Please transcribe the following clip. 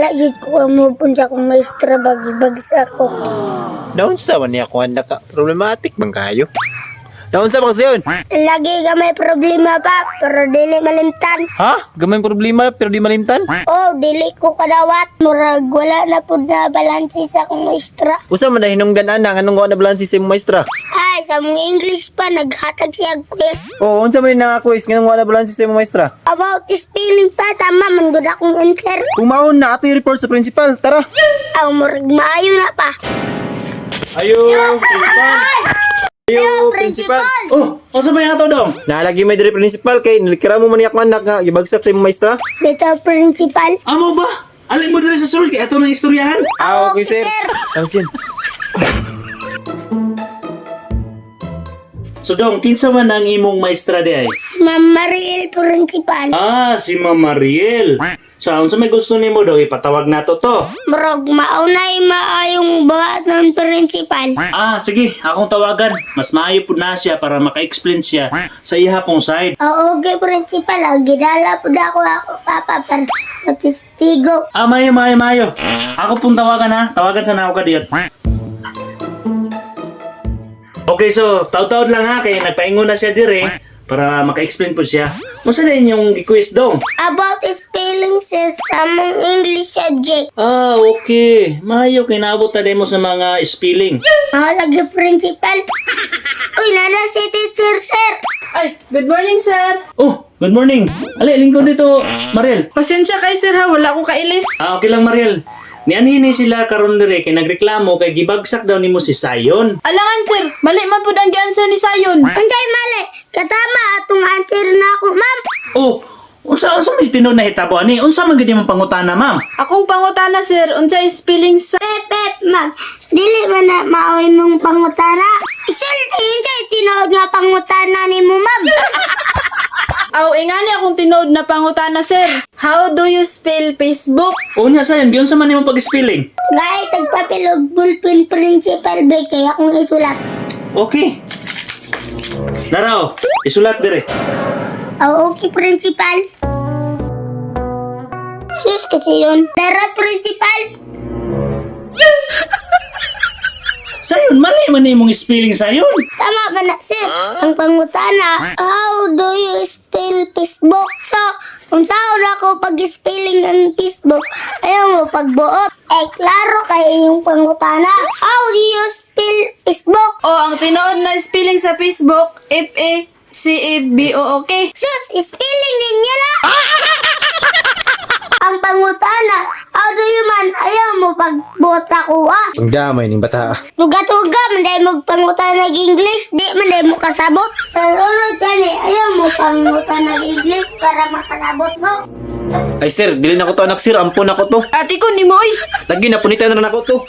wala jud ko mo punta kong maestra bagi bagsa ko. Daon sa man niya kung ka problematic bang kayo? Daon sa bang yun? Lagi ka may problema pa, pero dili malimtan. Ha? Gamay problema pero di malimtan? Oh, dili ko kadawat. Murag wala na po na balansi sa akong maestra. Usa man na hinungdan ana anong wa na balansi sa imong maestra? Ay, sa mong English pa, naghatag siya quiz. Oo, unsa man na quiz nganong wa na balansi sa imong maestra? About spelling pa, tama, manggod akong answer. Kung maon na ato i-report sa principal, tara. Aw, murag maayo na pa. Ayo, principal. Ayo, principal. Oh, unsa ba yan ato dong? Nalagi may dire principal kay nilikra mo man yak anak nga gibagsak sa imong maestra. Dito, principal. Amo ba? Alin mo diri sa sulod kay ato nang istoryahan. Ah, okay, sir. Tamsin. So dong, kinsa man ang imong maestra di ay? Si Ma'am Mariel, principal. Ah, si Ma'am Mariel. So, unsa may gusto nimo daw ipatawag nato to? Murag maunay maayong buhat ng principal. Ah, sige, akong tawagan. Mas maayo pud na siya para maka-explain siya sa iha pong side. Oo, okay, principal. Ang gidala po na ako papa, para matistigo. Ah, mayo. Ako pong tawagan ha. Tawagan sa ako ka diyot. Okay, so, taw-taw lang ha. Kaya nagpaingon na siya dire para maka-explain po siya. Unsa na inyong i-quiz dong? About spelling sa samong English subject. Ah, okay. Mayo, kinabot na din mo sa mga spelling. Lagi, principal. Uy, nana si teacher, sir. Ay, good morning, sir. Oh, good morning. Ali, lingkod dito, Mariel. Pasensya kay sir ha, wala ko kailis. Ah, okay lang, Mariel. Nianhin sila karon dire kay nagreklamo kay gibagsak daw nimo si Sayon. Alangan sir, mali man pud ang gi-answer ni Sayon. Unsay mali? Katama atong answer na ako, ma'am. Oh, unsa may tinud na hitabo ani? Unsa man gid imong pangutana, ma'am? Akong pangutana sir, unsay spelling sa... Pep, ma'am. Dili man na maoy mong pangutana. Isulti, unsay tinuod nga pangutana ni mo, ma'am. Aw, ingani akong tinood na pangutana sir. How do you spell Facebook? Unya Sayon, giunsa man imong pag-spelling? Gay, tagpapilog bullpen principal ba kaya akong isulat. Okay. Laraw, isulat dire. Okay, principal. Sus, kasi yun. Tara, principal. Sayon, mali man imong spelling Sayon. Tama ba na, sir? Ang pangutana, how do you spell Facebook? So, kung saan ako pag-spelling ng Facebook, ayaw mo pagbuot. Eh, klaro kayo yung pangutana. How do you spell Facebook? O, ang tinood na spelling sa Facebook, F-A-C-E-B-O-O-K. Sus, spelling ninyo na! Ang pangutana, how do you man, ayaw mo pagbuot sa kuha. Ang damay ning bata. Tuga-tuga, manday mo pangutana ng English, di manday mo kasabot. Sa sunod gani, ayaw mo pangutana ng English para makasabot mo. Ay sir, dili na ko to anak sir, ampon ako to. Ate ko ni Moy. Lagi na punitan na ako to.